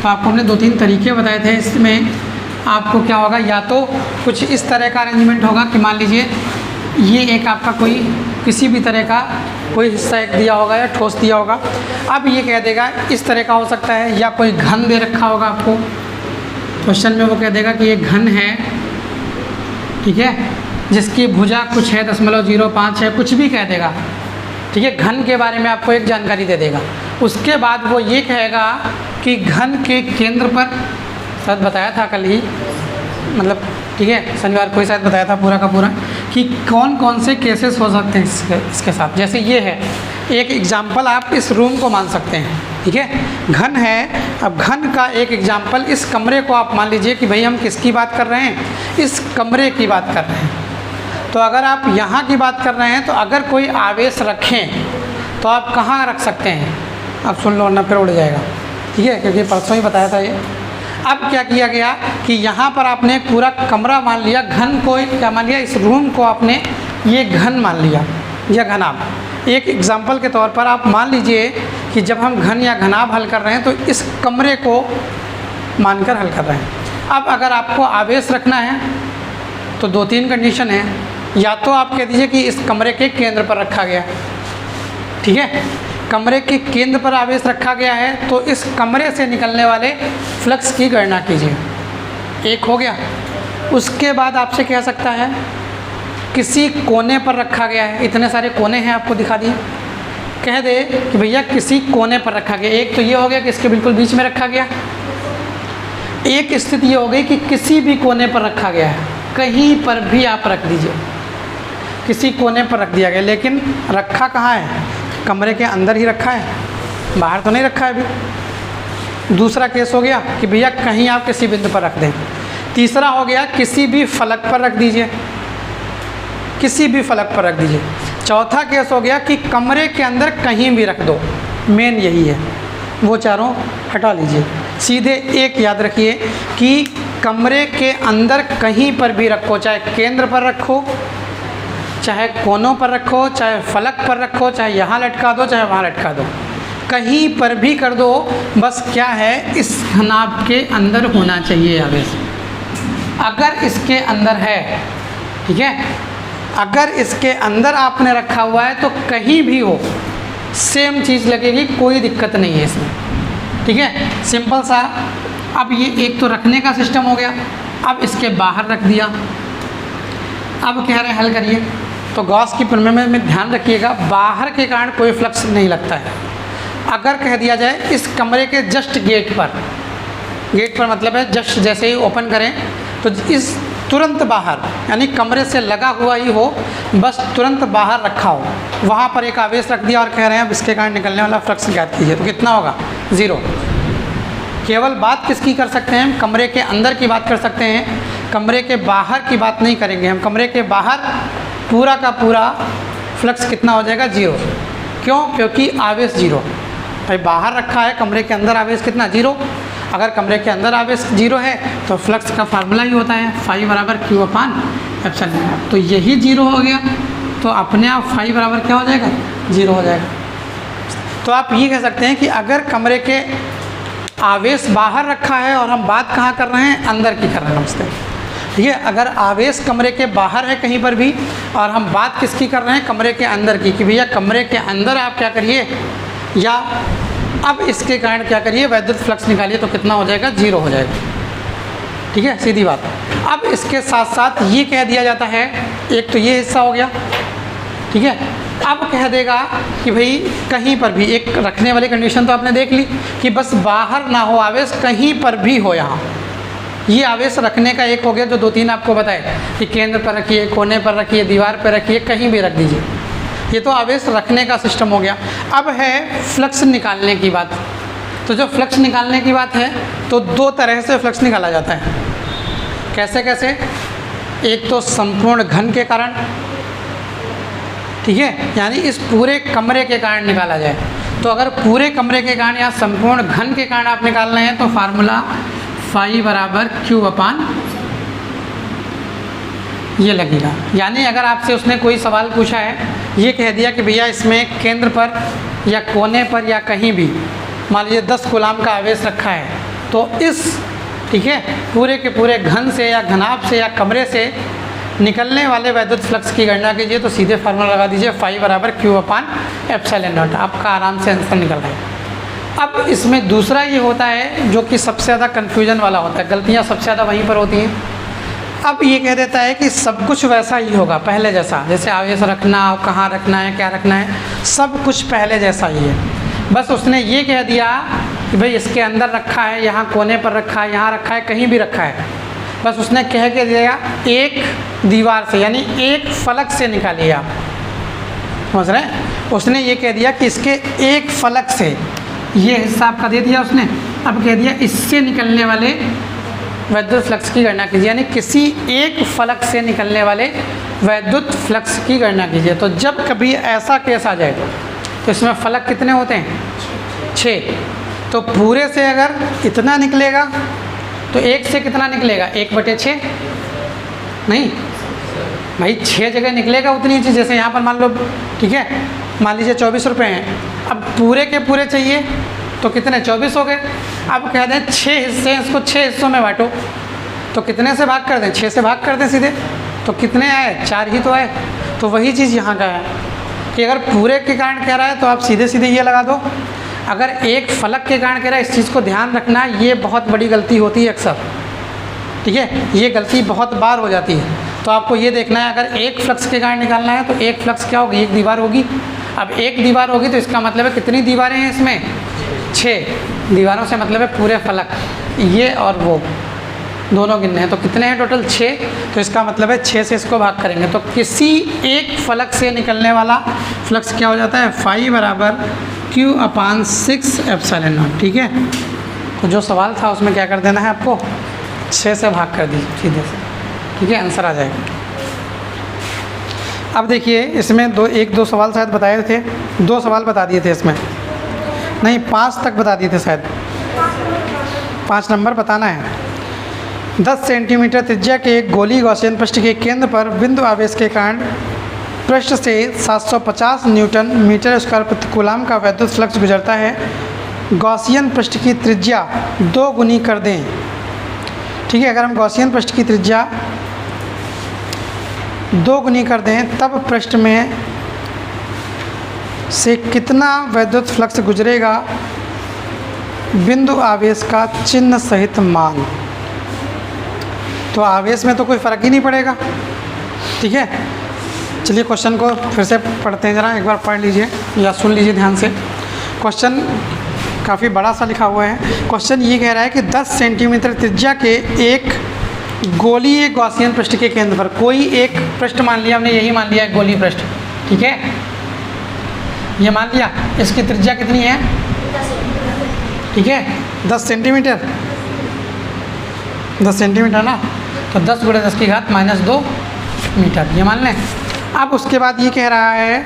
तो आपको हमने 2-3 तरीके बताए थे। इसमें आपको क्या होगा, या तो कुछ इस तरह का अरेंजमेंट होगा कि मान लीजिए ये एक आपका कोई किसी भी तरह का कोई हिस्सा एक दिया होगा या ठोस दिया होगा। अब ये कह देगा इस तरह का हो सकता है, या कोई घन दे रखा होगा आपको क्वेश्चन में, वो कह देगा कि ये घन है, ठीक है, जिसकी भुजा कुछ है 0.05 है, कुछ भी कह देगा, ठीक है। घन के बारे में आपको एक जानकारी दे देगा। उसके बाद वो ये कहेगा कि घन के केंद्र पर, शायद बताया था कल ही, मतलब ठीक है शनिवार को ही शायद बताया था पूरा का पूरा, कि कौन कौन से केसेस हो सकते हैं इसके साथ। जैसे ये है एक एग्जाम्पल, आप इस रूम को मान सकते हैं, ठीक है, घन है। अब घन का एक एग्जाम्पल, इस कमरे को आप मान लीजिए कि भाई हम किसकी बात कर रहे हैं, इस कमरे की बात कर रहे हैं। तो अगर आप यहाँ की बात कर रहे हैं तो अगर कोई आवेश रखें तो आप कहाँ रख सकते हैं, आप सुन लो वरना फिर उड़ जाएगा, ठीक है, क्योंकि परसों ही बताया था ये। अब क्या किया गया कि यहाँ पर आपने पूरा कमरा मान लिया, घन को क्या मान लिया, इस रूम को आपने ये घन मान लिया या घनाभ। एक एग्जाम्पल के तौर पर आप मान लीजिए कि जब हम घन या घनाभ हल कर रहे हैं तो इस कमरे को मानकर हल कर रहे हैं। अब अगर आपको आवेश रखना है तो 2-3 कंडीशन है, या तो आप कह दीजिए कि इस कमरे के केंद्र पर रखा गया, ठीक है, कमरे के केंद्र पर आवेश रखा गया है तो इस कमरे से निकलने वाले फ्लक्स की गणना कीजिए, एक हो गया। उसके बाद आपसे कह सकता है किसी कोने पर रखा गया है, इतने सारे कोने हैं आपको दिखा दिए, कह दे कि भैया किसी कोने पर रखा गया। एक तो ये हो गया कि इसके बिल्कुल बीच में रखा गया, एक स्थिति ये हो गई कि किसी भी कोने पर रखा गया है, कहीं पर भी आप रख दीजिए, किसी कोने पर रख दिया गया, लेकिन रखा कहाँ है, कमरे के अंदर ही रखा है, बाहर तो नहीं रखा है अभी। दूसरा केस हो गया कि भैया कहीं आप किसी बिंदु पर रख दें। तीसरा हो गया किसी भी फलक पर रख दीजिए, किसी भी फलक पर रख दीजिए। चौथा केस हो गया कि कमरे के अंदर कहीं भी रख दो, मेन यही है, वो चारों हटा लीजिए। सीधे एक याद रखिए कि कमरे के अंदर कहीं पर भी रखो, चाहे केंद्र पर रखो, चाहे कोनों पर रखो, चाहे फलक पर रखो, चाहे यहाँ लटका दो, चाहे वहाँ लटका दो, कहीं पर भी कर दो, बस क्या है इस घनाभ के अंदर होना चाहिए आवेश। अगर इसके अंदर है, ठीक है, अगर इसके अंदर आपने रखा हुआ है तो कहीं भी हो सेम चीज़ लगेगी, कोई दिक्कत नहीं है इसमें, ठीक है, सिंपल सा। अब ये एक तो रखने का सिस्टम हो गया। अब इसके बाहर रख दिया, अब कह रहे हैं हल करिए, तो गॉस की प्रमेय में ध्यान रखिएगा बाहर के कारण कोई फ्लक्स नहीं लगता है। अगर कह दिया जाए इस कमरे के जस्ट गेट पर, गेट पर मतलब है जस्ट जैसे ही ओपन करें तो इस तुरंत बाहर, यानी कमरे से लगा हुआ ही हो, बस तुरंत बाहर रखा हो, वहाँ पर एक आवेश रख दिया और कह रहे हैं अब इसके कारण निकलने वाला फ्लक्स ज्ञात कीजिए, तो कितना होगा, 0। केवल बात किसकी कर सकते हैं हम, कमरे के अंदर की बात कर सकते हैं, कमरे के बाहर की बात नहीं करेंगे हम। कमरे के बाहर पूरा का पूरा फ्लक्स कितना हो जाएगा, 0। क्यों, क्योंकि आवेश 0 भाई, बाहर रखा है, कमरे के अंदर आवेश कितना, 0। अगर कमरे के अंदर आवेश 0 है तो फ्लक्स का फार्मूला ही होता है फाई बराबर Q/ε। तो यही 0 हो गया, तो अपने आप फाई बराबर क्या हो जाएगा, 0 हो जाएगा। तो आप ये कह सकते हैं कि अगर कमरे के आवेश बाहर रखा है और हम बात कहाँ कर रहे हैं, अंदर की कर रहे हैं, नमस्ते, ठीक है, अगर आवेश कमरे के बाहर है कहीं पर भी और हम बात किसकी कर रहे हैं, कमरे के अंदर की, कि भैया कमरे के अंदर आप क्या करिए, या अब इसके कारण क्या करिए, वैद्युत फ्लक्स निकालिए, तो कितना हो जाएगा, 0 हो जाएगा, ठीक है, सीधी बात। अब इसके साथ साथ ये कह दिया जाता है, एक तो ये हिस्सा हो गया, ठीक है। अब कह देगा कि भाई कहीं पर भी, एक रखने वाली कंडीशन तो आपने देख ली कि बस बाहर ना हो आवेश, कहीं पर भी हो, यहाँ ये आवेश रखने का एक हो गया जो 2-3 आपको बताए कि केंद्र पर रखिए, कोने पर रखिए, दीवार पर रखिए, कहीं भी रख दीजिए, ये तो आवेश रखने का सिस्टम हो गया। अब है फ्लक्स निकालने की बात। तो जो फ्लक्स निकालने की बात है तो 2 तरह से फ्लक्स निकाला जाता है। कैसे कैसे, एक तो संपूर्ण घन के कारण, ठीक है, यानी इस पूरे कमरे के कारण निकाला जाए। तो अगर पूरे कमरे के कारण या संपूर्ण घन के कारण आप निकालना है तो फार्मूला फाई बराबर Q/, ये लगेगा। यानी अगर आपसे उसने कोई सवाल पूछा है, ये कह दिया कि भैया इसमें केंद्र पर या कोने पर या कहीं भी मान लीजिए 10 कूलाम का आवेश रखा है, तो इस ठीक है पूरे के पूरे घन से या घनाभ से या कमरे से निकलने वाले वैद्युत फ्लक्स की गणना कीजिए। तो सीधे फार्मूला लगा दीजिए फाई बराबर Q/ε0। आपका आराम से आंसर निकल रहा है। अब इसमें दूसरा ये होता है जो कि सबसे ज़्यादा कन्फ्यूजन वाला होता है, गलतियाँ सबसे ज़्यादा वहीं पर होती हैं। अब ये कह देता है कि सब कुछ वैसा ही होगा पहले जैसा, जैसे आवेश रखना, कहाँ रखना है, क्या रखना है, सब कुछ पहले जैसा ही है। बस उसने ये कह दिया कि भाई इसके अंदर रखा है, यहाँ कोने पर रखा है, यहाँ रखा है, कहीं भी रखा है। बस उसने कह के दिया एक दीवार से, यानी एक फलक से निकालिए आप, समझ रहे हैं। उसने ये कह दिया कि इसके एक फलक से, ये हिस्सा आपका दे दिया उसने। अब कह दिया इससे निकलने वाले वैद्युत फ्लक्स की गणना कीजिए, यानी किसी एक फलक से निकलने वाले वैद्युत फ्लक्स की गणना कीजिए। तो जब कभी ऐसा केस आ जाए तो इसमें फलक कितने होते हैं? 6। तो पूरे से अगर इतना निकलेगा तो एक से कितना निकलेगा? 1/6 नहीं भाई, 6 जगह निकलेगा उतनी चीज़। जैसे यहाँ पर मान लो, ठीक है, मान लीजिए 24 रुपये हैं। अब पूरे के पूरे चाहिए तो कितने? 24 हो गए। अब कह दें 6 हिस्से हैं, इसको 6 हिस्सों में बांटो, तो कितने से भाग कर दें? 6 से भाग कर दें सीधे, तो कितने आए? 4 ही तो आए। तो वही चीज़ यहाँ का है कि अगर पूरे के कारण कह रहा है तो आप सीधे सीधे ये लगा दो। अगर एक फलक के कारण कह रहा है, इस चीज़ को ध्यान रखना, ये बहुत बड़ी गलती होती है अक्सर, ठीक है, ये गलती बहुत बार हो जाती है। तो आपको ये देखना है, अगर एक फ्लक्स के कारण निकालना है तो एक फ्लक्स क्या होगी? एक दीवार होगी। अब एक दीवार होगी तो इसका मतलब है कितनी दीवारें हैं इसमें? 6 दीवारों से मतलब है पूरे फलक, ये और वो दोनों गिनने हैं। तो कितने हैं टोटल? 6। तो इसका मतलब है 6 से इसको भाग करेंगे तो किसी एक फलक से निकलने वाला फ्लक्स क्या हो जाता है? फाई बराबर Q/6ε0। ठीक है, तो जो सवाल था उसमें क्या कर देना है आपको? 6 से भाग कर दीजिए सीधे से, ठीक है, आंसर आ जाएगा। अब देखिए इसमें 1-2 सवाल शायद बताए थे, 2 सवाल बता दिए थे इसमें, नहीं 5 तक बता दिए थे शायद, 5 नंबर बताना है। 10 सेंटीमीटर त्रिज्या के एक गोली गॉसियन पृष्ठ के केंद्र पर बिंदु आवेश के कारण पृष्ठ से 750 न्यूटन मीटर स्क्वायर प्रति कूलाम का वैद्युत फ्लक्स गुजरता है। गॉसियन पृष्ठ की त्रिज्या 2 गुनी कर दें। ठीक है, अगर हम गॉसियन पृष्ठ की त्रिज्या 2 गुनी कर दें तब पृष्ठ में से कितना वैद्युत फ्लक्स गुजरेगा? बिंदु आवेश का चिन्ह सहित मान। तो आवेश में तो कोई फ़र्क ही नहीं पड़ेगा, ठीक है। चलिए क्वेश्चन को फिर से पढ़ते हैं, ज़रा एक बार पढ़ लीजिए या सुन लीजिए ध्यान से। क्वेश्चन काफ़ी बड़ा सा लिखा हुआ है। क्वेश्चन ये कह रहा है कि 10 सेंटीमीटर त्रिज्या के एक गोलीय गॉसियन पृष्ठ के केंद्र पर, कोई एक पृष्ठ मान लिया हमने, यही मान लिया एक गोलीय पृष्ठ, ठीक है, ये मान लिया। इसकी त्रिज्या कितनी है? ठीक है, 10 सेंटीमीटर, 10 सेंटीमीटर ना, तो 10 × 10⁻² मीटर, ये मान लें। अब उसके बाद ये कह रहा है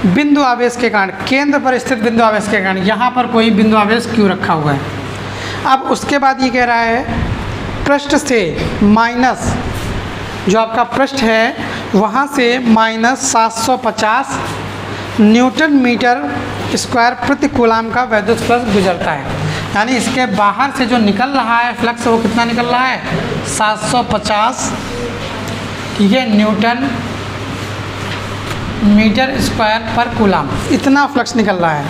बिंदु आवेश के कारण, केंद्र पर स्थित बिंदु आवेश के कारण, यहाँ पर कोई बिंदु आवेश क्यों रखा हुआ है। अब उसके बाद ये कह रहा है पृष्ठ से माइनस, जो आपका पृष्ठ है वहाँ से -750 न्यूटन मीटर स्क्वायर प्रति कूलाम का वैद्युत फ्लक्स गुजरता है। यानी इसके बाहर से जो निकल रहा है फ्लक्स, वो कितना निकल रहा है? 750, ठीक है, न्यूटन मीटर स्क्वायर पर कूलाम, इतना फ्लक्स निकल रहा है।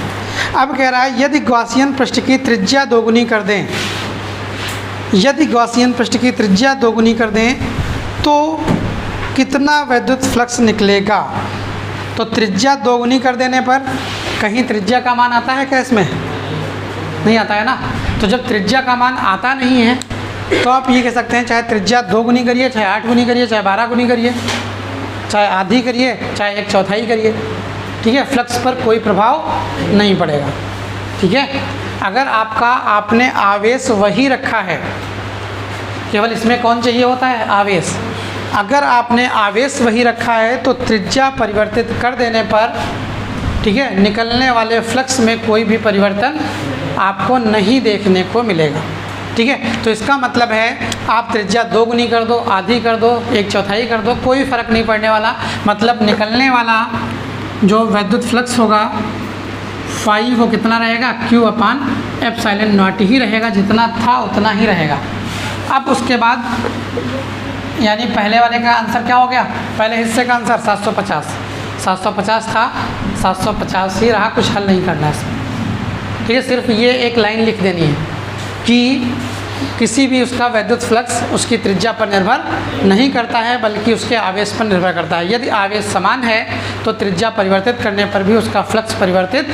अब कह रहा है यदि गॉसियन पृष्ठ की त्रिज्या 2 गुनी कर दें, यदि गॉसियन पृष्ठ की त्रिज्या 2 गुनी कर दें तो कितना वैद्युत फ्लक्स निकलेगा? तो त्रिज्या 2 गुनी कर देने पर कहीं त्रिज्या का मान आता है क्या? इसमें नहीं आता है ना। तो जब त्रिज्या का मान आता नहीं है तो आप ये कह सकते हैं चाहे त्रिज्या 2 गुनी करिए, चाहे 8 गुनी करिए, चाहे 12 गुनी करिए, चाहे आधी करिए, चाहे 1/4 करिए, ठीक है, फ्लक्स पर कोई प्रभाव नहीं पड़ेगा, ठीक है। अगर आपने आवेश वही रखा है, केवल इसमें कौन चाहिए होता है? आवेश। अगर आपने आवेश वही रखा है तो त्रिज्या परिवर्तित कर देने पर, ठीक है, निकलने वाले फ्लक्स में कोई भी परिवर्तन आपको नहीं देखने को मिलेगा, ठीक है। तो इसका मतलब है आप त्रिज्या 2 गुनी कर दो, आधी कर दो, 1/4 कर दो, कोई फ़र्क नहीं पड़ने वाला। मतलब निकलने वाला जो वैद्युत फ्लक्स होगा फाई वो कितना रहेगा, Q अपान एप्सिलॉन नॉट ही रहेगा, जितना था उतना ही रहेगा। अब उसके बाद यानी पहले वाले का आंसर क्या हो गया, पहले हिस्से का आंसर 750 था, 750 ही रहा, कुछ हल नहीं करना है इसमें। ठीक है, सिर्फ ये एक लाइन लिख देनी है कि किसी भी उसका वैद्युत फ्लक्स उसकी त्रिज्या पर निर्भर नहीं करता है, बल्कि उसके आवेश पर निर्भर करता है। यदि आवेश समान है तो त्रिज्या परिवर्तित करने पर भी उसका फ्लक्स परिवर्तित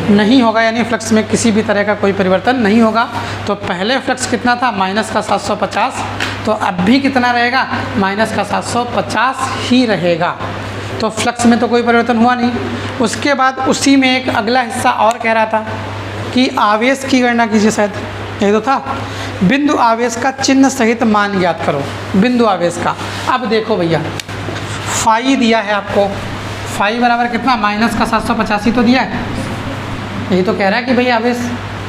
नहीं होगा, यानी फ्लक्स में किसी भी तरह का कोई परिवर्तन नहीं होगा। तो पहले फ्लक्स कितना था, माइनस का 750, तो अब भी कितना रहेगा, माइनस का 750 ही रहेगा। तो फ्लक्स में तो कोई परिवर्तन हुआ नहीं। उसके बाद उसी में एक अगला हिस्सा और कह रहा था कि आवेश की गणना कीजिए, शायद यही तो था, बिंदु आवेश का चिन्ह सहित मान ज्ञात करो, बिंदु आवेश का। अब देखो भैया, फाई दिया है आपको, फाई बराबर कितना, माइनस का 785 तो दिया है, यही तो कह रहा है कि भाई आवेश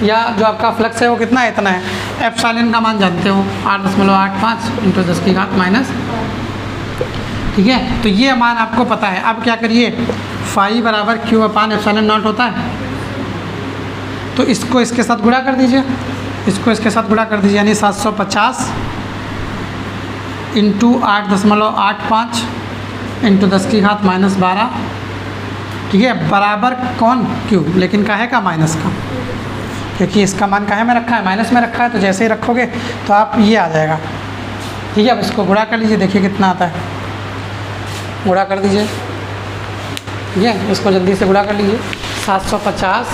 या जो आपका फ्लक्स है वो कितना है, इतना है। एप्सिलॉन का मान जानते हो 8.85 × 10 की घात माइनस, ठीक है, तो ये मान आपको पता है। अब क्या करिए, फाई बराबर Q अपान एप्सिलॉन नॉट होता है, तो इसको इसके साथ गुणा कर दीजिए, इसको इसके साथ गुणा कर दीजिए, यानी 750 × 8.85 × 10 की घात माइनस 12, ठीक है, बराबर कौन, Q, लेकिन काहे का, माइनस का, क्योंकि इसका मान काहे में रखा है, माइनस में रखा है, तो जैसे ही रखोगे तो आप ये आ जाएगा। ठीक है, अब इसको गुणा कर लीजिए, देखिए कितना आता है, गुणा कर दीजिए, ठीक है, इसको जल्दी से गुणा कर लीजिए, 750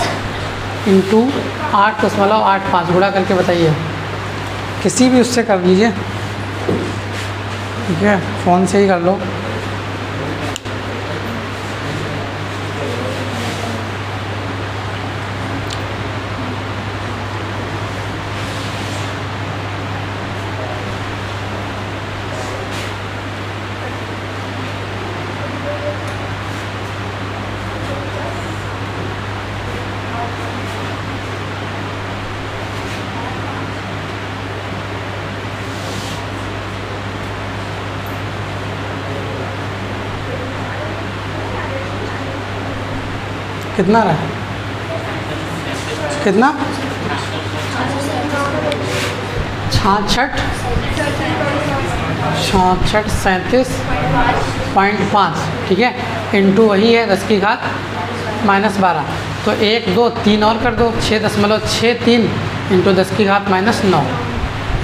× 8.85 गुणा करके बताइए, किसी भी उससे कर लीजिए, ठीक है, फ़ोन से ही कर लो। कितना रहा, कितना, 66.37.5, ठीक है, इंटू वही है 10 की घात माइनस 12, तो 1 2 3 और कर दो, 6.63 × 10 की घात माइनस 9,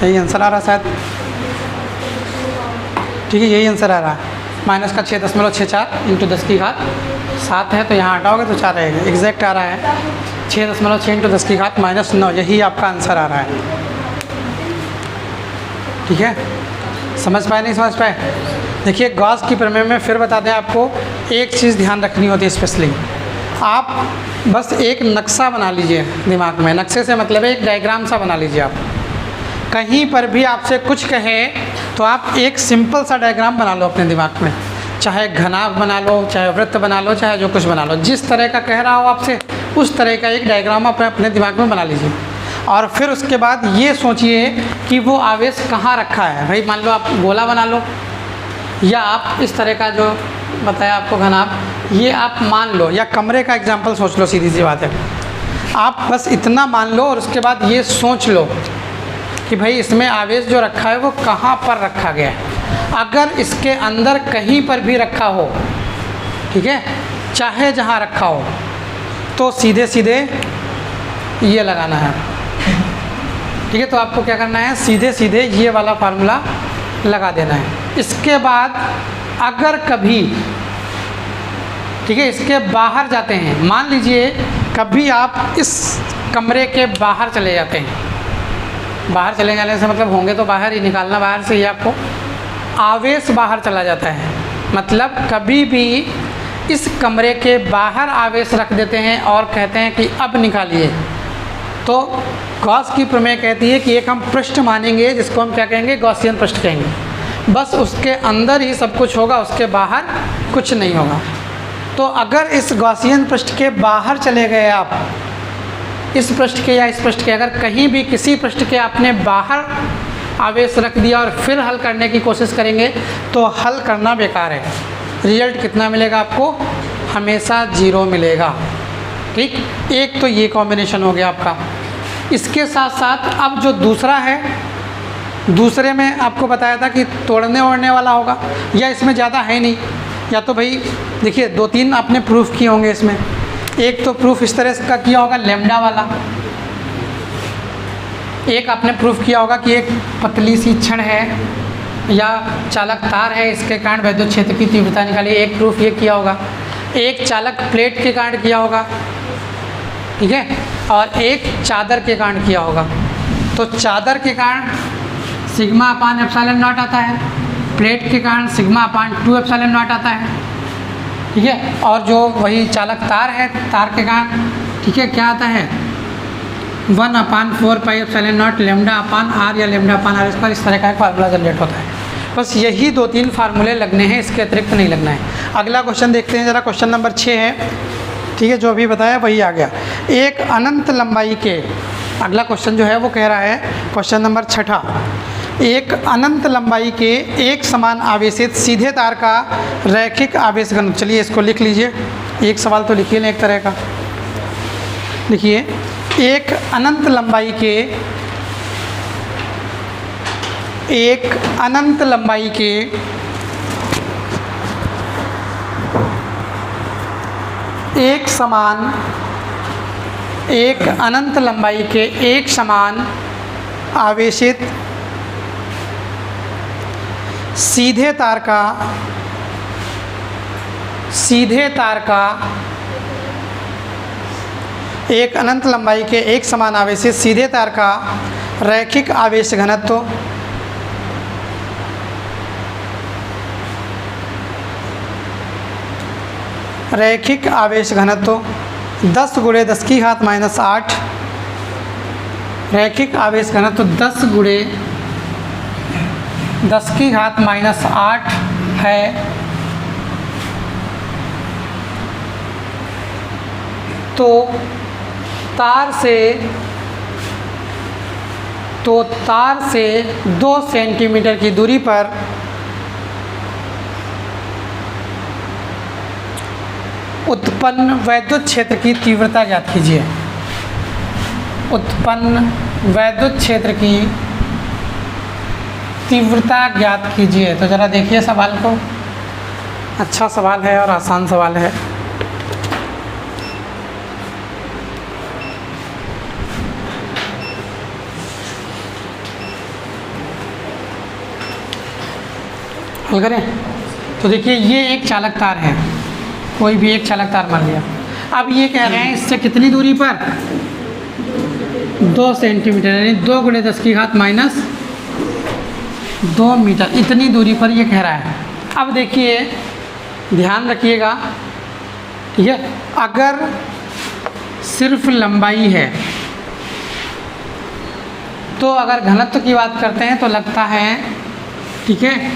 यही आंसर आ रहा शायद, ठीक है, यही आंसर आ रहा है, माइनस का 6.64 × 10 की घात 7 है, तो यहाँ हटाओगे तो 4 रहेगा, एग्जैक्ट आ रहा है 6.6 × 10 की घात माइनस 9, यही आपका आंसर आ रहा है। ठीक है, समझ पाए नहीं समझ पाए। देखिए गॉस की प्रमेय में फिर बता दें आपको, एक चीज़ ध्यान रखनी होती है स्पेशली, आप बस एक नक्शा बना लीजिए दिमाग में, नक्शे से मतलब है एक डायग्राम सा बना लीजिए। आप कहीं पर भी आपसे कुछ कहे तो आप एक सिंपल सा डायग्राम बना लो अपने दिमाग में, चाहे घनाभ बना लो, चाहे वृत्त बना लो, चाहे जो कुछ बना लो, जिस तरह का कह रहा हो आपसे उस तरह का एक डायग्राम आप अपने दिमाग में बना लीजिए। और फिर उसके बाद ये सोचिए कि वो आवेश कहाँ रखा है। भाई मान लो आप गोला बना लो, या आप इस तरह का जो बताया आपको घनाभ, ये आप मान लो, या कमरे का एग्जाम्पल सोच लो, सीधी सी बात है। आप बस इतना मान लो और उसके बाद ये सोच लो कि भाई इसमें आवेश जो रखा है वो कहाँ पर रखा गया है। अगर इसके अंदर कहीं पर भी रखा हो, ठीक है, चाहे जहाँ रखा हो, तो सीधे सीधे ये लगाना है, ठीक है। तो आपको क्या करना है, सीधे सीधे ये वाला फार्मूला लगा देना है। इसके बाद अगर कभी, ठीक है, इसके बाहर जाते हैं, मान लीजिए कभी आप इस कमरे के बाहर चले जाते हैं, बाहर चले जाने से मतलब होंगे तो बाहर ही, निकालना बाहर से ही, आपको आवेश बाहर चला जाता है, मतलब कभी भी इस कमरे के बाहर आवेश रख देते हैं और कहते हैं कि अब निकालिए, तो गॉस की प्रमेय कहती है कि एक हम पृष्ठ मानेंगे जिसको हम क्या कहेंगे, गॉसियन पृष्ठ कहेंगे। बस उसके अंदर ही सब कुछ होगा, उसके बाहर कुछ नहीं होगा। तो अगर इस गॉसियन पृष्ठ के बाहर चले गए आप, इस पृष्ठ के या इस पृष्ठ के, अगर कहीं भी किसी पृष्ठ के आपने बाहर आवेश रख दिया और फिर हल करने की कोशिश करेंगे तो हल करना बेकार है। रिजल्ट कितना मिलेगा आपको, हमेशा 0 मिलेगा, ठीक, एक तो ये कॉम्बिनेशन हो गया आपका। इसके साथ साथ अब जो दूसरा है, दूसरे में आपको बताया था कि तोड़ने ओढ़ने वाला होगा, या इसमें ज़्यादा है नहीं, या तो भाई देखिए 2-3 आपने प्रूफ किए होंगे इसमें। एक तो प्रूफ इस तरह का किया होगा लैम्डा वाला, एक आपने प्रूफ किया होगा कि एक पतली सी छड़ है या चालक तार है, इसके कारण वैद्युत क्षेत्र की तीव्रता निकाली, एक प्रूफ ये किया होगा। एक चालक प्लेट के कारण किया होगा, ठीक है, और एक चादर के कारण किया होगा। तो चादर के कारण सिग्मा अपान एप्सिलॉन नॉट आता है, प्लेट के कारण सिग्मा अपान 2 एप्सिलॉन नॉट आता है, ठीक है, और जो वही चालक तार है, तार के कारण, ठीक है, क्या आता है 1/4 pi epsilon not lambda upon r या लैम्डा अपान आर स्क्वायर, इस तरह का एक फार्मूला जनरेट होता है। बस यही 2-3 फार्मूले लगने हैं, इसके अतिरिक्त नहीं लगना है। अगला क्वेश्चन देखते हैं ज़रा, क्वेश्चन नंबर 6 है, ठीक है, जो अभी बताया वही आ गया। एक अनंत लंबाई के, अगला क्वेश्चन जो है वो कह रहा है, क्वेश्चन नंबर 6, एक अनंत लंबाई के एक समान आवेशित सीधे तार का रैखिक आवेश घनत्व। चलिए इसको लिख लीजिए, एक सवाल तो लिखिए ना एक तरह का। लिखिए, एक अनंत लंबाई के, एक अनंत लंबाई के एक समान, एक अनंत लंबाई के एक समान आवेशित सीधे तार का, सीधे तार का एक अनंत लंबाई के एक समान आवेशित सीधे तार का रैखिक आवेश घनत्व, रैखिक आवेश घनत्व 10 × 10⁻⁸, रैखिक आवेश घनत्व 10 × 10⁻⁸ है। तो तार से 2 सेंटीमीटर की दूरी पर उत्पन्न वैद्युत क्षेत्र की तीव्रता ज्ञात कीजिए। उत्पन्न वैद्युत क्षेत्र की तीव्रता ज्ञात कीजिए। तो ज़रा देखिए सवाल को, अच्छा सवाल है और आसान सवाल है। हल करें तो देखिए, ये एक चालक तार है, कोई भी एक चालक तार मान लिया। अब ये कह रहे हैं इससे कितनी दूरी पर, 2 सेंटीमीटर, यानी 2 × 10⁻² मीटर, इतनी दूरी पर ये कह रहा है। अब देखिए ध्यान रखिएगा, ठीक है, अगर सिर्फ लंबाई है तो अगर घनत्व की बात करते हैं तो लगता है, ठीक है,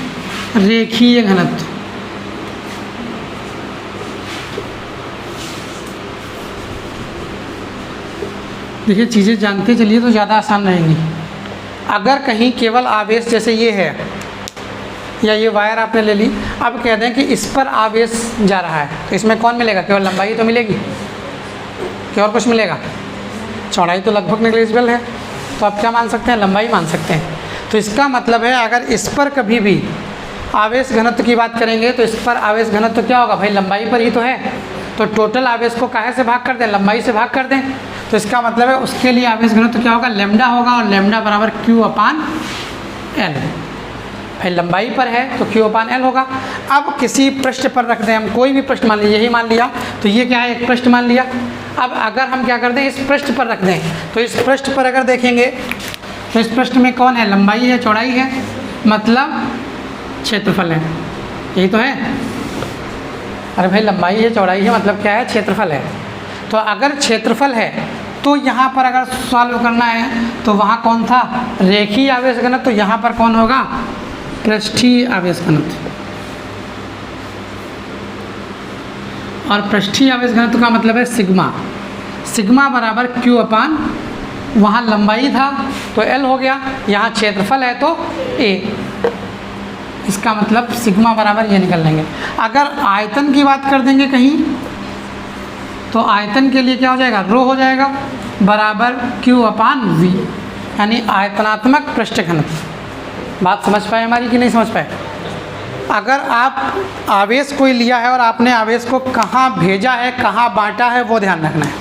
रेखीय घनत्व। देखिए चीज़ें जानते चलिए तो ज़्यादा आसान रहेंगी। अगर कहीं केवल आवेश जैसे ये है, या ये वायर आपने ले ली, अब कह दें कि इस पर आवेश जा रहा है, तो इसमें कौन मिलेगा, केवल लंबाई तो मिलेगी, क्या और कुछ मिलेगा? चौड़ाई तो लगभग नेग्लिजिबल है, तो आप क्या मान सकते हैं, लंबाई मान सकते हैं। तो इसका मतलब है अगर इस पर कभी भी आवेश घनत्व की बात करेंगे तो इस पर आवेश घनत्व क्या होगा, भाई लंबाई पर ही तो है, तो टोटल आवेश को काहे से भाग कर दें, लंबाई से भाग कर दें। तो इसका मतलब है उसके लिए आवेश घनत्व क्या होगा, लैम्डा होगा, और लैम्डा बराबर Q/L। भाई लंबाई पर है तो Q/L होगा। अब किसी पृष्ठ पर रख दें हम, कोई भी पृष्ठ मान लीजिए, यही मान लिया, तो ये क्या है, एक पृष्ठ मान लिया। अब अगर हम क्या कर दें, इस पृष्ठ पर रख दें, तो इस पृष्ठ पर अगर देखेंगे तो इस पृष्ठ में कौन है, लंबाई है, चौड़ाई है, मतलब क्षेत्रफल है, यही तो है। अरे भाई लंबाई है, चौड़ाई है, मतलब क्या है, क्षेत्रफल है। तो अगर क्षेत्रफल है तो यहाँ पर अगर सॉल्व करना है तो वहाँ कौन था, रेखीय आवेश घनत्व, तो यहाँ पर कौन होगा, पृष्ठीय आवेश घनत्व। और पृष्ठीय आवेश घनत्व का मतलब है सिग्मा, सिग्मा बराबर Q/, वहाँ लंबाई था तो L हो गया, यहाँ क्षेत्रफल है तो A। इसका मतलब सिग्मा बराबर ये निकल लेंगे। अगर आयतन की बात कर देंगे कहीं तो आयतन के लिए क्या हो जाएगा, रो हो जाएगा बराबर Q अपान V, यानी आयतनात्मक पृष्ठ घनत्व। बात समझ पाए हमारी कि नहीं समझ पाए? अगर आप आवेश कोई लिया है और आपने आवेश को कहाँ भेजा है, कहाँ बांटा है, वो ध्यान रखना है।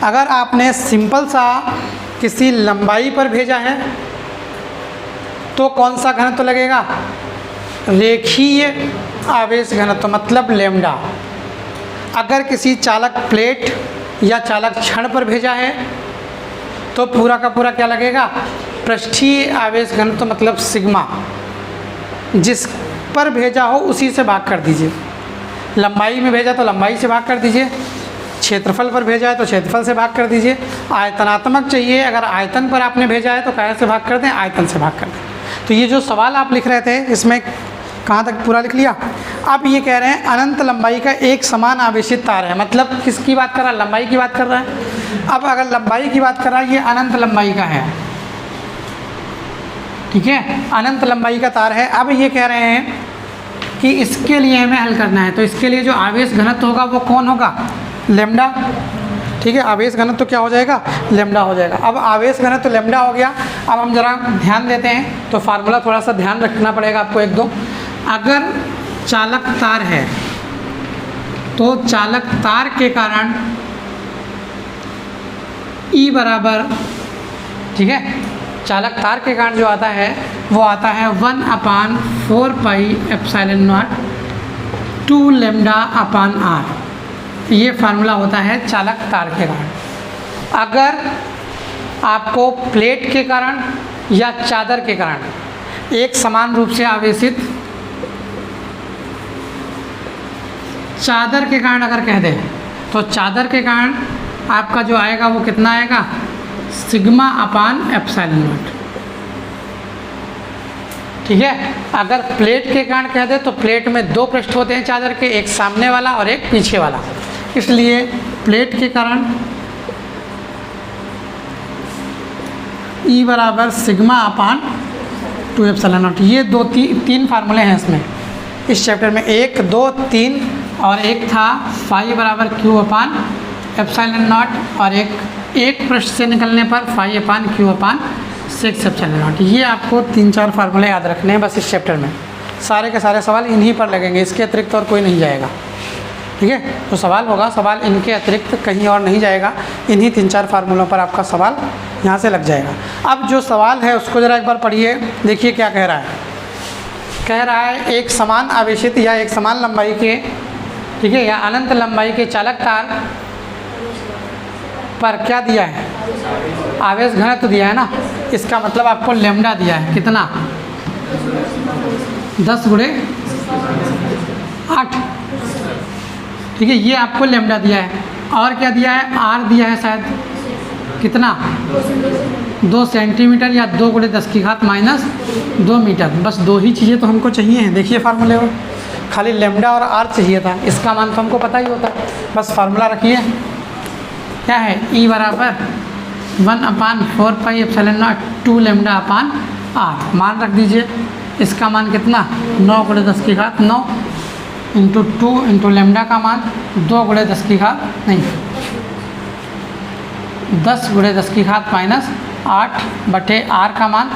अगर आपने सिंपल सा किसी लंबाई पर भेजा है तो कौन सा घनत्व लगेगा, रेखीय आवेश घनत्व मतलब लैम्डा। अगर किसी चालक प्लेट या चालक छड़ पर भेजा है तो पूरा का पूरा क्या लगेगा, पृष्ठीय आवेश घनत्व मतलब सिग्मा। जिस पर भेजा हो उसी से भाग कर दीजिए। लंबाई में भेजा तो लंबाई से भाग कर दीजिए, क्षेत्रफल पर भेजा है तो क्षेत्रफल से भाग कर दीजिए। आयतनात्मक चाहिए, अगर आयतन पर आपने भेजा है तो क्या से भाग कर दें, आयतन से भाग कर दें। तो ये जो सवाल आप लिख रहे थे इसमें कहाँ तक पूरा लिख लिया। अब ये कह रहे हैं अनंत लंबाई का एक समान आवेशित तार है, मतलब किसकी बात कर रहा है, लंबाई की बात कर रहा है। अब अगर लंबाई की बात कर रहा है, ये अनंत लंबाई का है, ठीक है, अनंत लंबाई का तार है। अब ये कह रहे हैं कि इसके लिए हमें हल करना है, तो इसके लिए जो आवेश घनत्व होगा वो कौन होगा, लैम्डा, ठीक है। आवेश घनत्व तो क्या हो जाएगा, लैम्डा हो जाएगा। अब आवेश घनत्व तो लैम्डा हो गया। अब हम जरा ध्यान देते हैं, तो फार्मूला थोड़ा सा ध्यान रखना पड़ेगा आपको एक दो। अगर चालक तार है तो चालक तार के कारण E बराबर, ठीक है, चालक तार के कारण जो आता है वो आता है 1/4 pi epsilon not 2 lambda upon R। ये फार्मूला होता है चालक तार के कारण। अगर आपको प्लेट के कारण या चादर के कारण एक समान रूप से आवेशित चादर के कारण अगर कह दें तो चादर के कारण आपका जो आएगा वो कितना आएगा, सिग्मा अपान एप्सिलॉन नॉट, ठीक है। अगर प्लेट के कारण कह दे तो प्लेट में दो पृष्ठ होते हैं चादर के, एक सामने वाला और एक पीछे वाला, इसलिए प्लेट के कारण E बराबर सिग्मा अपान 2 एप्सिलॉन नॉट। ये तीन फार्मूले हैं इसमें, इस चैप्टर में 1, 2, 3 और एक था फाई बराबर Q अपान एप्सिलॉन नॉट और एक पृष्ठ से निकलने पर phi upon Q upon 6 epsilon not. ये आपको 3-4 फार्मूले याद रखने हैं बस इस चैप्टर में। सारे के सारे सवाल इन्हीं पर लगेंगे, इसके अतिरिक्त और कोई नहीं जाएगा, ठीक है। तो सवाल होगा, सवाल इनके अतिरिक्त कहीं और नहीं जाएगा, इन्हीं 3-4 फार्मूलों पर आपका सवाल यहाँ से लग जाएगा। अब जो सवाल है उसको ज़रा एक बार पढ़िए, देखिए क्या कह रहा है। कह रहा है एक समान आवेशित या एक समान लंबाई के, ठीक है, या अनंत लंबाई के चालक तार पर क्या दिया है, आवेश घनत्व दिया है ना, इसका मतलब आपको लैम्डा दिया है, कितना, 10 × 8, ठीक है, ये आपको लैम्डा दिया है। और क्या दिया है, आर दिया है शायद, कितना, 2 सेंटीमीटर या 2 × 10⁻² मीटर। बस दो ही चीज़ें तो हमको चाहिए हैं, देखिए फार्मूले में खाली लैम्डा और आर चाहिए था, इसका मान तो हमको पता ही होता। बस फार्मूला रखिए, क्या है, E बराबर 1/4 pi epsilon not 2 lambda upon R। मान रख दीजिए, इसका मान कितना, 9 × 10⁹ इंटू 2 इंटू लैम्डा का मान 2 × 10 नहीं 10 × 10⁻8 बटे R का मान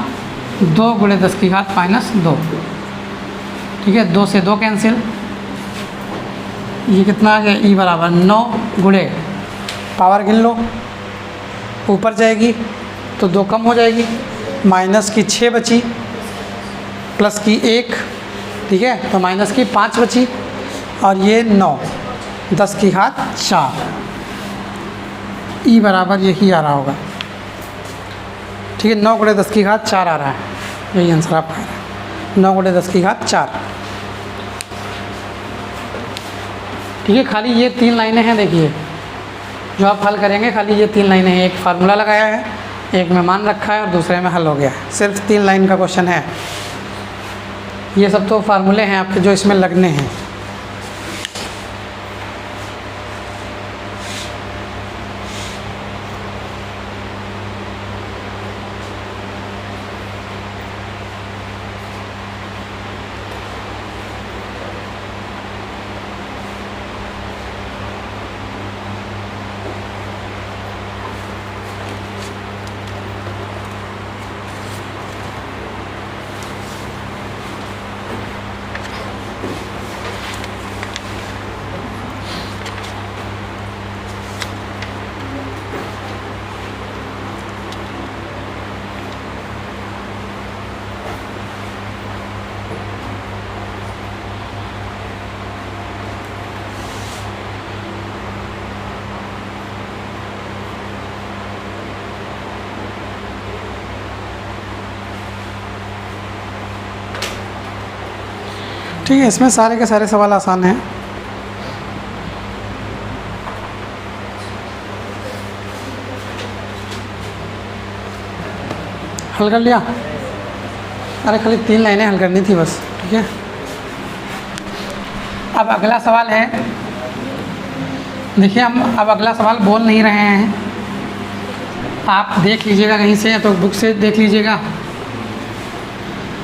2 × 10⁻², ठीक है, 2 से 2 कैंसिल, ये कितना आ गया, E बराबर 9 × पावर गिन लो, ऊपर जाएगी तो 2 कम हो जाएगी, माइनस की 6 बची, प्लस की 1, ठीक है, तो माइनस की 5 बची, और ये 9, 10⁴ E बराबर यही आ रहा होगा, ठीक है, 9 × 10⁴ आ रहा है, यही आंसर आपका है, 9 × 10⁴। ठीक है, खाली ये 3 लाइनें हैं, देखिए जो आप हल करेंगे, खाली ये 3 लाइनें हैं, एक फार्मूला लगाया है, एक में मान रखा है और दूसरे में हल हो गया है, सिर्फ 3 लाइन का क्वेश्चन है। ये सब तो फार्मूले हैं आपके जो इसमें लगने हैं। ठीक है, इसमें सारे के सारे सवाल आसान हैं। हल कर लिया? अरे खाली 3 लाइनें हल करनी थी बस। ठीक है, अब अगला सवाल है, देखिए हम अब अगला सवाल बोल नहीं रहे हैं, आप देख लीजिएगा कहीं से, या तो बुक से देख लीजिएगा,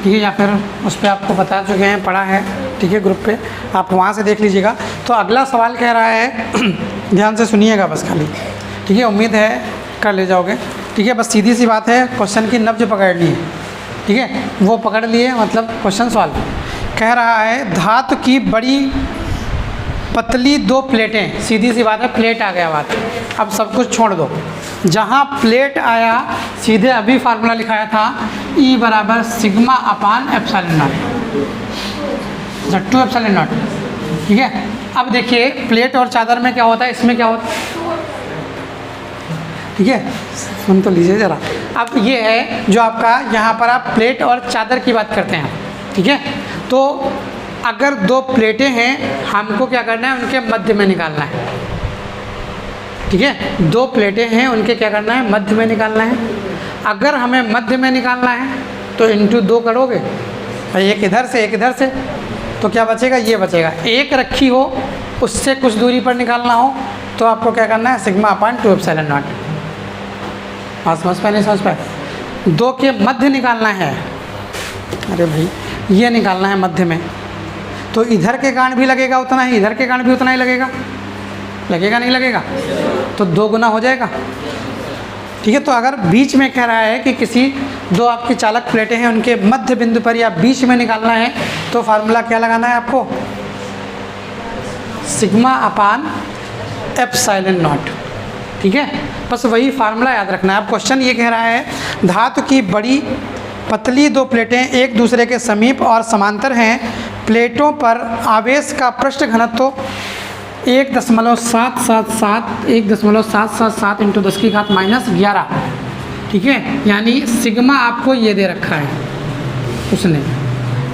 ठीक है, या फिर उस पर आपको बता चुके हैं, पढ़ा है, ठीक है, ग्रुप पे, आप वहाँ से देख लीजिएगा। तो अगला सवाल कह रहा है ध्यान से सुनिएगा बस खाली, ठीक है, उम्मीद है कर ले जाओगे। ठीक है, बस सीधी सी बात है, क्वेश्चन की नब्ज पकड़नी है। ठीक है, वो पकड़ लिए मतलब क्वेश्चन सॉल्व। कह रहा है धातु की बड़ी पतली 2 प्लेटें, सीधी सी बात है, प्लेट आ गया बात, अब सब कुछ छोड़ दो। जहाँ प्लेट आया सीधे अभी फार्मूला लिखाया था E बराबर sigma upon epsilon not, 2 epsilon not. ठीक है, अब देखिए प्लेट और चादर में क्या होता है, इसमें क्या होता है, ठीक है, सुन तो लीजिए ज़रा। अब ये है जो आपका, यहाँ पर आप प्लेट और चादर की बात करते हैं। ठीक है, तो अगर 2 प्लेटें हैं, हमको क्या करना है, उनके मध्य में निकालना है। ठीक है, 2 प्लेटें हैं, उनके क्या करना है, मध्य में निकालना है। अगर हमें मध्य में निकालना है तो इंटू 2 करोगे, एक इधर से एक इधर से, तो क्या बचेगा, ये बचेगा। एक रखी हो, उससे कुछ दूरी पर निकालना हो तो आपको क्या करना है, सिग्मा अपान 2 एप्सिलॉन नॉट। हाँ, समझ पाए नहीं समझ पाए? 2 के मध्य निकालना है, अरे भाई ये निकालना है मध्य में, तो इधर के गांठ भी लगेगा उतना ही, इधर के गांठ भी उतना ही लगेगा, लगेगा नहीं लगेगा, तो 2 गुना हो जाएगा। ठीक है, तो अगर बीच में कह रहा है कि किसी 2 आपकी चालक प्लेटें हैं, उनके मध्य बिंदु पर या बीच में निकालना है, तो फार्मूला क्या लगाना है आपको, सिग्मा अपान एप्सिलॉन नॉट। ठीक है, बस वही फार्मूला याद रखना है। अब क्वेश्चन ये कह रहा है धातु की बड़ी पतली 2 प्लेटें एक दूसरे के समीप और समांतर हैं, प्लेटों पर आवेश का पृष्ठ घनत्व 1.777 इंटू 10 की घात -11। ठीक है, यानी सिग्मा आपको ये दे रखा है उसने।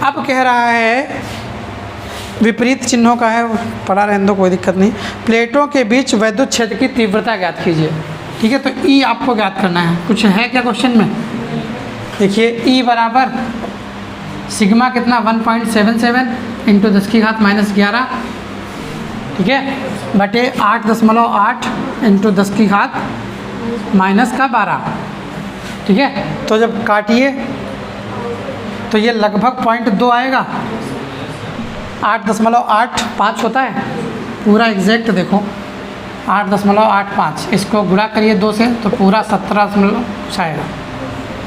अब कह रहा है विपरीत चिन्हों का है, पढ़ा रहने दो, कोई दिक्कत नहीं। प्लेटों के बीच विद्युत क्षेत्र की तीव्रता ज्ञात कीजिए। ठीक है, तो ई आपको ज्ञात करना है। कुछ है क्या क्वेश्चन में? देखिए ई बराबर सिग्मा कितना 1.77 इंटू 10 की घात -11, ठीक है, बटे 8.8 इंटू 10 की घात -12। ठीक है, तो जब काटिए तो ये लगभग 0.2 आएगा, 8.85 होता है पूरा एग्जैक्ट, देखो 8.85, इसको गुणा करिए 2 से तो पूरा 17 कुछ आएगा,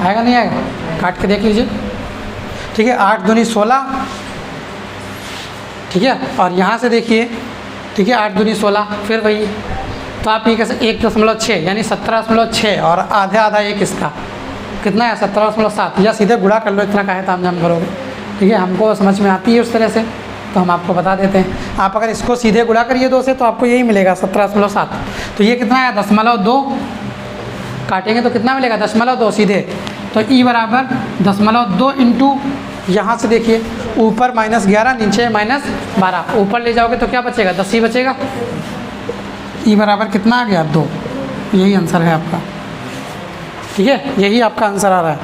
आएगा नहीं आएगा, काट के देख लीजिए। ठीक है, 8 दूनी 16, ठीक है, और यहाँ से देखिए, ठीक है, 8 दूनी 16, फिर वही, तो आप ये कैसे 1.6 यानी 17.6 और आधा एक इसका कितना है 17.7, या सीधे गुणा कर लो, इतना काहे ताम झाम करोगे। ठीक है, हमको समझ में आती है उस तरह से, तो हम आपको बता देते हैं। आप अगर इसको सीधे गुणा करिए 2 से तो आपको यही मिलेगा 17.7, तो ये कितना है 0.2, काटेंगे तो कितना मिलेगा 0.2 सीधे, तो ई बराबर 0.2 इंटू, यहाँ से देखिए ऊपर -11 नीचे -12, ऊपर ले जाओगे तो क्या बचेगा 10 ही बचेगा। ई बराबर कितना आ गया 2, यही आंसर है आपका। ठीक है, यही आपका आंसर आ रहा है।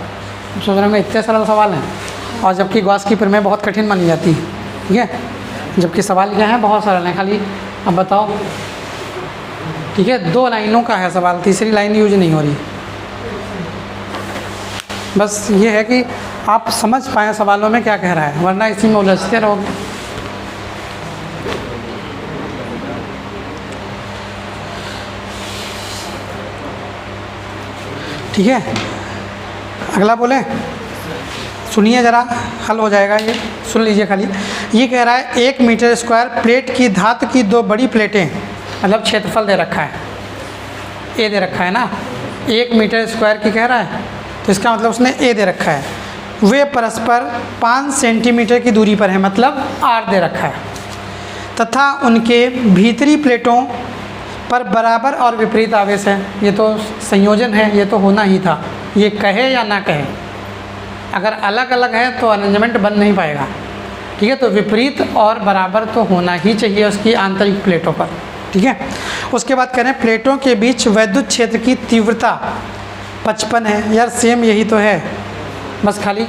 सोच रहे होंगे इतने सरल सवाल हैं, और जबकि गॉस की प्रमेय बहुत कठिन मानी जाती है। ठीक है, जबकि सवाल क्या है बहुत सरल है, खाली अब बताओ। ठीक है, 2 लाइनों का है सवाल, तीसरी लाइन यूज नहीं हो रही। बस ये है कि आप समझ पाएँ सवालों में क्या कह रहा है, वरना इसी में उलझते रहोगे। ठीक है, अगला बोलें, सुनिए ज़रा, हल हो जाएगा ये, सुन लीजिए खाली। ये कह रहा है 1 मीटर स्क्वायर प्लेट की धातु की 2 बड़ी प्लेटें, मतलब क्षेत्रफल दे रखा है, ए दे रखा है ना, 1 मीटर स्क्वायर की कह रहा है, तो इसका मतलब उसने ए दे रखा है। वे परस्पर 5 सेंटीमीटर की दूरी पर है, मतलब आर दे रखा है, तथा उनके भीतरी प्लेटों पर बराबर और विपरीत आवेश है। ये तो संयोजन है, ये तो होना ही था, ये कहे या ना कहे। अगर अलग अलग है तो अरेंजमेंट बन नहीं पाएगा, ठीक है, तो विपरीत और बराबर तो होना ही चाहिए उसकी आंतरिक प्लेटों पर। ठीक है, उसके बाद कह रहे हैं प्लेटों के बीच वैद्युत क्षेत्र की तीव्रता 55 है। यार सेम यही तो है, बस खाली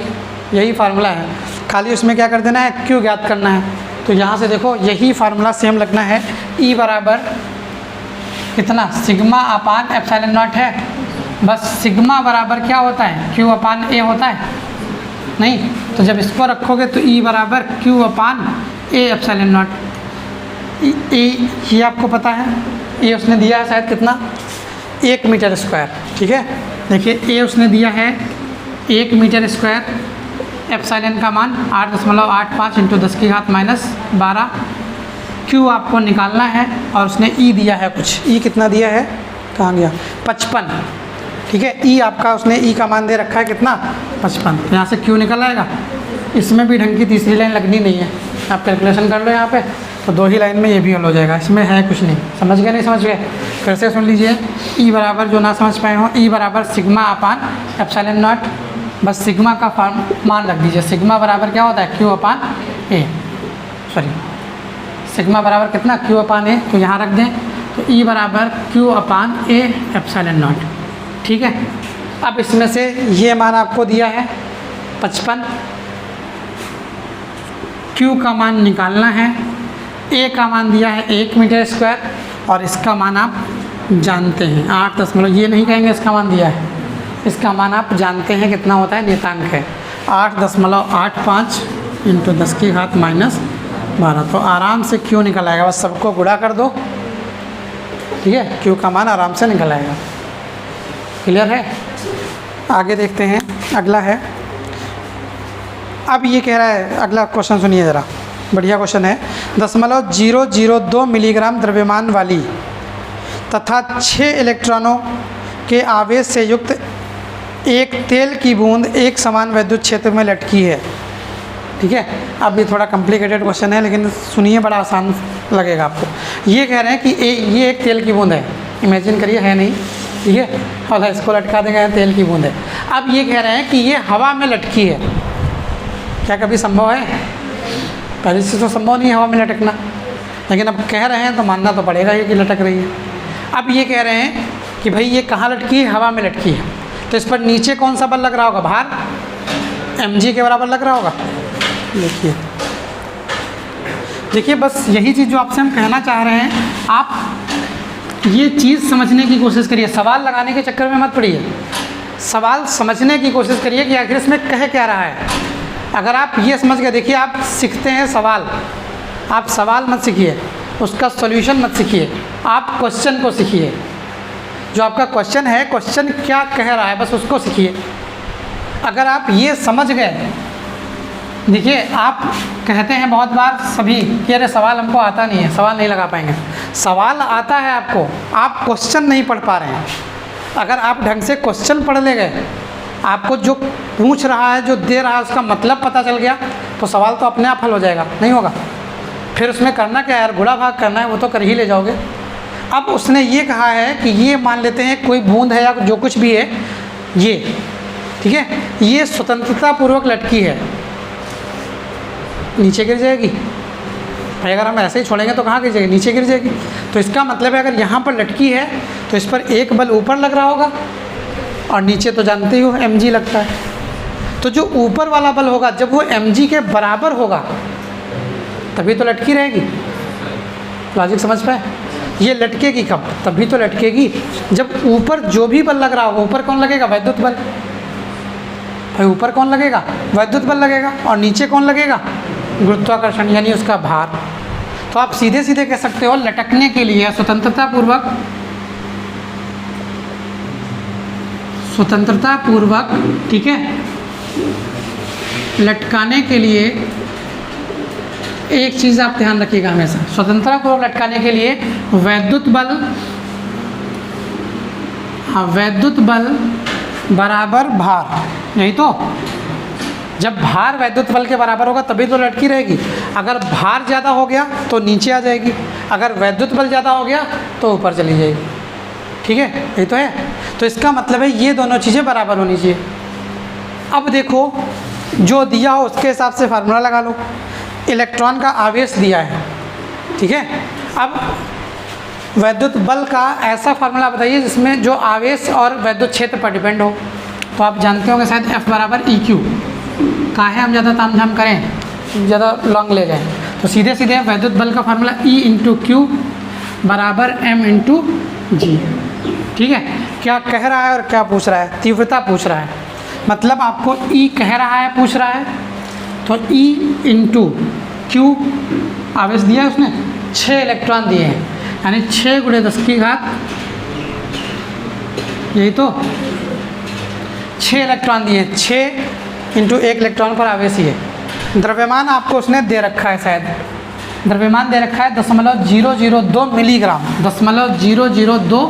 यही फार्मूला है, खाली उसमें क्या कर देना है, क्यू ज्ञात करना है। तो यहाँ से देखो यही फार्मूला सेम लगना है, ई बराबर कितना, सिग्मा अपान एप्सिलॉन नॉट है। बस सिग्मा बराबर क्या होता है, क्यू अपान ए होता है नहीं, तो जब इसको रखोगे तो ई बराबर q upon A epsilon naught. ए ये आपको पता है, ए उसने दिया है शायद कितना, 1 मीटर स्क्वायर। ठीक है, देखिए ए उसने दिया है 1 मीटर स्क्वायर, एप्सिलॉन का मान 8.85 इंटू 10 की घात -12। क्यू आपको निकालना है और उसने ई दिया है कुछ, ई कितना दिया है, कहाँ गया, 55। ठीक है, ई आपका उसने ई का मान दे रखा है कितना, 55। यहाँ से क्यू निकल आएगा। इसमें भी ढंग की तीसरी लाइन लगनी नहीं है, आप कैलकुलेशन कर लो यहाँ पे, तो 2 ही लाइन में ये भी हल हो जाएगा, इसमें है कुछ नहीं। समझ गए नहीं समझ गए, फिर से सुन लीजिए। ई बराबर, जो ना समझ पाए हो, ई बराबर सिग्मा अपान एप्सिलॉन नॉट, बस सिग्मा का मान रख दीजिए। सिग्मा बराबर क्या होता है, क्यू अपान ए, सॉरी सिग्मा बराबर कितना, क्यू अपान ए, तो यहाँ रख दें। तो ई बराबर q upon A epsilon not. ठीक है, अब इसमें से ये मान आपको दिया है 55, क्यू का मान निकालना है, ए का मान दिया है 1 मीटर स्क्वायर, और इसका मान आप जानते हैं 8 ये नहीं कहेंगे इसका मान दिया है, इसका मान आप जानते हैं कितना होता है, नियतांक है 8.85 इंटू 10 की घात -12। तो आराम से क्यू निकल आएगा, बस सबको गुणा कर दो। ठीक है, क्यू का मान आराम से निकल आएगा। क्लियर है, आगे देखते हैं। अगला है, अब ये कह रहा है, अगला क्वेश्चन सुनिए ज़रा, बढ़िया क्वेश्चन है। 0.002 मिलीग्राम द्रव्यमान वाली तथा 6 इलेक्ट्रॉनों के आवेश से युक्त एक तेल की बूंद एक समान वैद्युत क्षेत्र में लटकी है। ठीक है, अब ये थोड़ा कॉम्प्लिकेटेड क्वेश्चन है, लेकिन सुनिए, बड़ा आसान लगेगा आपको। ये कह रहे हैं कि ये एक तेल की बूंद है, इमेजिन करिए, है नहीं, ठीक है, और इसको लटका देंगे, तेल की बूंद है। अब ये कह रहे हैं कि ये हवा में लटकी है। क्या कभी संभव है, पहले से तो संभव नहीं है हवा में लटकना, लेकिन अब कह रहे हैं तो मानना तो पड़ेगा ये कि लटक रही है। अब ये कह रहे हैं कि भाई ये कहाँ लटकी है, हवा में लटकी है, तो इस पर नीचे कौन सा बल लग रहा होगा, भार mg के बराबर लग रहा होगा। देखिए बस यही चीज़ जो आपसे हम कहना चाह रहे हैं, आप ये चीज़ समझने की कोशिश करिए, सवाल लगाने के चक्कर में मत पड़िए, सवाल समझने की कोशिश करिए कि आखिर इसमें कह क्या रहा है। अगर आप ये समझ गए, देखिए आप सीखते हैं सवाल, आप सवाल मत सीखिए, उसका सॉल्यूशन मत सीखिए, आप क्वेश्चन को सीखिए। जो आपका क्वेश्चन है, क्वेश्चन क्या कह रहा है, बस उसको सीखिए। अगर आप ये समझ गए, देखिए आप कहते हैं बहुत बार सभी कि अरे सवाल हमको आता नहीं है, सवाल नहीं लगा पाएंगे। सवाल आता है आपको, आप क्वेश्चन नहीं पढ़ पा रहे हैं। अगर आप ढंग से क्वेश्चन पढ़ ले गए, आपको जो पूछ रहा है, जो दे रहा है, उसका मतलब पता चल गया, तो सवाल तो अपने आप हल हो जाएगा, नहीं होगा। फिर उसमें करना क्या है यार, गुणा भाग करना है, वो तो कर ही ले जाओगे। अब उसने ये कहा है कि ये मान लेते हैं कोई बूंद है या जो कुछ भी है, ये ठीक है, ये स्वतंत्रता पूर्वक लटकी है, नीचे गिर जाएगी। भाई अगर हम ऐसे ही छोड़ेंगे तो कहाँ गिर जाएगी, नीचे गिर जाएगी। तो इसका मतलब है अगर यहाँ पर लटकी है तो इस पर एक बल ऊपर लग रहा होगा और नीचे तो जानते ही हो mg लगता है। तो जो ऊपर वाला बल होगा, जब वो mg के बराबर होगा तभी तो लटकी रहेगी। लॉजिक समझ पाए, ये लटकेगी कब, तभी तो लटकेगी जब ऊपर जो भी बल लग रहा होगा, ऊपर कौन लगेगा, वैद्युत बल। भाई ऊपर कौन लगेगा, वैद्युत बल लगेगा, और नीचे कौन लगेगा, गुरुत्वाकर्षण यानी उसका भार। तो आप सीधे सीधे कह सकते हो लटकने के लिए स्वतंत्रता पूर्वक ठीक है, लटकाने के लिए एक चीज़ आप ध्यान रखिएगा हमेशा, स्वतंत्रता पूर्वक लटकाने के लिए वैद्युत बल बराबर भार, नहीं तो जब भार वैद्युत बल के बराबर होगा तभी तो लटकी रहेगी। अगर भार ज़्यादा हो गया तो नीचे आ जाएगी, अगर वैद्युत बल ज़्यादा हो गया तो ऊपर चली जाएगी। ठीक है, यही तो है। तो इसका मतलब है ये दोनों चीज़ें बराबर होनी चाहिए। अब देखो जो दिया हो उसके हिसाब से फार्मूला लगा लो। इलेक्ट्रॉन का आवेश दिया है, ठीक है। अब वैद्युत बल का ऐसा फार्मूला बताइए जिसमें जो आवेश और वैद्युत क्षेत्र पर डिपेंड हो। तो आप जानते होंगे शायद F बराबर EQ। कहाँ है हम ज़्यादा तामझाम करें, ज़्यादा लॉन्ग ले जाएं, तो सीधे सीधे वैद्युत बल का फार्मूला E इंटू क्यू बराबर M इंटू जी, ठीक है। क्या कह रहा है और क्या पूछ रहा है? तीव्रता पूछ रहा है, मतलब आपको E कह रहा है, पूछ रहा है, तो E इंटू क्यू आवेश दिया है उसने, 6 इलेक्ट्रॉन दिए हैं, यानी 6 × 10 की घात, यही तो 6 इलेक्ट्रॉन दिए, 6 इंटू 1 इलेक्ट्रॉन पर आवेश ही है। द्रव्यमान आपको उसने दे रखा है, शायद द्रव्यमान दे रखा है 0.002 मिलीग्राम, 0.002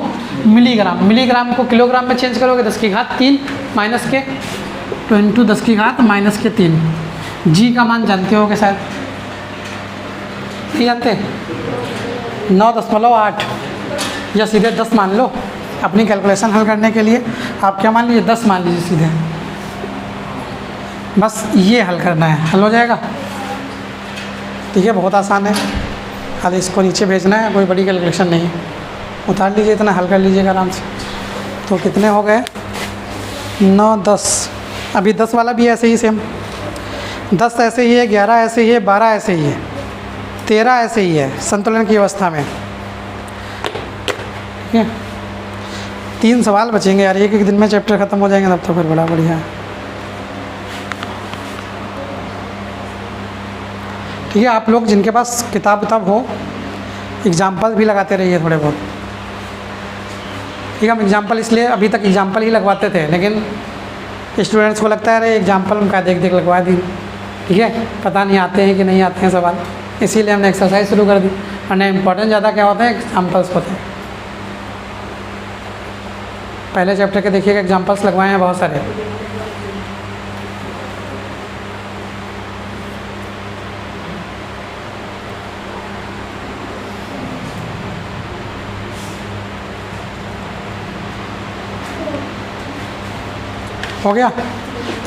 मिलीग्राम। मिलीग्राम को किलोग्राम में चेंज करोगे 10 की घात 3 माइनस के, तो इंटू 10 की घात माइनस के 3। जी का मान जानते होगे शायद, नहीं जानते? 9.8 या सीधे 10 मान लो अपनी कैलकुलेशन हल करने के लिए। आप क्या मान लीजिए, 10 मान लीजिए सीधे, बस ये हल करना है, हल हो जाएगा, ठीक है। बहुत आसान है, खाली इसको नीचे भेजना है, कोई बड़ी कैलकुलेशन नहीं है। उतार लीजिए, इतना हल कर लीजिएगा आराम से। तो कितने हो गए? 9, 10, अभी 10 वाला भी ऐसे ही सेम, 10 ऐसे ही है, 11 ऐसे ही है, 12 ऐसे ही है, 13 ऐसे ही है संतुलन की अवस्था में, ठीक है। 3 सवाल बचेंगे यार, एक दिन में चैप्टर ख़त्म हो जाएंगे, तब तो फिर बड़ा बढ़िया है, ठीक है। आप लोग जिनके पास किताब हो, एग्जाम्पल भी लगाते रहिए थोड़े बहुत, ठीक है। हम एग्जाम्पल इसलिए अभी तक एग्जाम्पल ही लगवाते थे, लेकिन स्टूडेंट्स को लगता है अरे एग्जाम्पल उनका देख देख लगवा दी, ठीक है, पता नहीं आते हैं कि नहीं आते हैं सवाल, इसीलिए हमने एक्सरसाइज शुरू कर दी। वरना इम्पोर्टेंट ज़्यादा क्या होते हैं, एग्जाम्पल्स होते हैं। पहले चैप्टर के देखिएगा, एग्जाम्पल्स लगवाए हैं बहुत सारे। हो गया।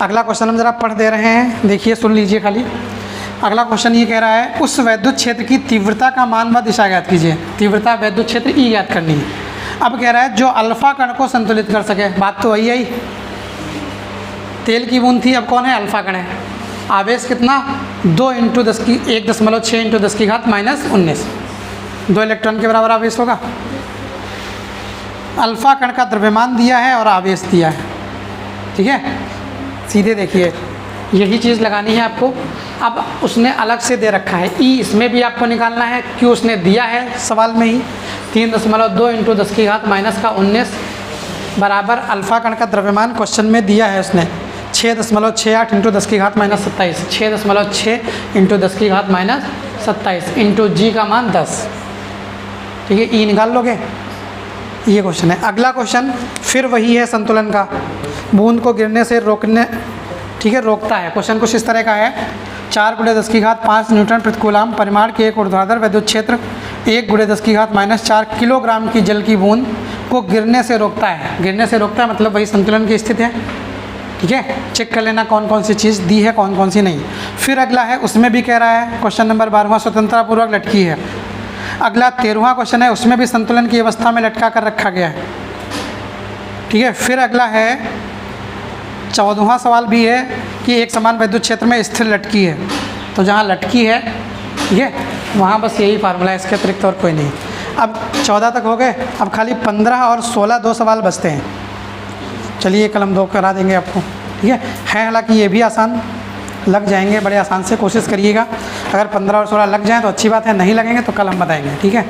अगला क्वेश्चन हम ज़रा पढ़ दे रहे हैं, देखिए सुन लीजिए खाली। अगला क्वेश्चन ये कह रहा है, उस वैद्युत क्षेत्र की तीव्रता का मान व दिशा ज्ञात कीजिए। तीव्रता वैद्युत क्षेत्र ई ज्ञात करनी है। अब कह रहा है जो अल्फा कण को संतुलित कर सके, बात तो वही आई, तेल की बूंद थी, अब कौन है? अल्फा कण है। आवेश कितना? 2 इंटू 10 की 1.6 इंटू 10 की घात माइनस 19, 2 इलेक्ट्रॉन के बराबर आवेश होगा। अल्फा कण का द्रव्यमान दिया है और आवेश दिया है, ठीक है। सीधे देखिए, यही चीज़ लगानी है आपको। अब उसने अलग से दे रखा है ई, इसमें भी आपको निकालना है, क्यों उसने दिया है सवाल में ही। 3.2 इंटू 10 की घात माइनस का 19 बराबर अल्फा कण का द्रव्यमान क्वेश्चन में दिया है उसने 6.68 इंटू 10 की घात माइनस 27, 6.6 इंटू 10 की घात माइनस 27 इंटू जी का मान 10, ठीक है। ई निकाल लोगे, ये क्वेश्चन है। अगला क्वेश्चन फिर वही है संतुलन का, बूंद को गिरने से रोकने, ठीक है, रोकता है। क्वेश्चन कुछ इस तरह का है, 4 × 10 की घात 5 न्यूटन प्रतिकूलाम परिमाण के एक ऊर्ध्वाधर वैद्युत क्षेत्र 1 × 10 की घात -4 किलोग्राम की जल की बूंद को गिरने से रोकता है। गिरने से रोकता है मतलब वही संतुलन की स्थिति है, ठीक है। चेक कर लेना कौन कौन सी चीज़ दी है, कौन कौन सी नहीं। फिर अगला है, उसमें भी कह रहा है, क्वेश्चन नंबर 12वां स्वतंत्रतापूर्वक लटकी है। अगला 13वां क्वेश्चन है, उसमें भी संतुलन की अवस्था में लटका कर रखा गया है, ठीक है। फिर अगला है 14वां सवाल भी है कि एक समान वैद्युत क्षेत्र में स्थिर लटकी है, तो जहाँ लटकी है, ठीक है, वहाँ बस यही फार्मूला है, इसके अतिरिक्त और कोई नहीं। अब 14 तक हो गए, अब खाली 15 और 16 2 सवाल बचते हैं। चलिए कलम 2 करा देंगे आपको, ठीक है। हालांकि ये भी आसान लग जाएंगे, बड़े आसान से कोशिश करिएगा। अगर 15 और 16 लग जाएँ तो अच्छी बात है, नहीं लगेंगे तो कल हम बताएंगे, ठीक है।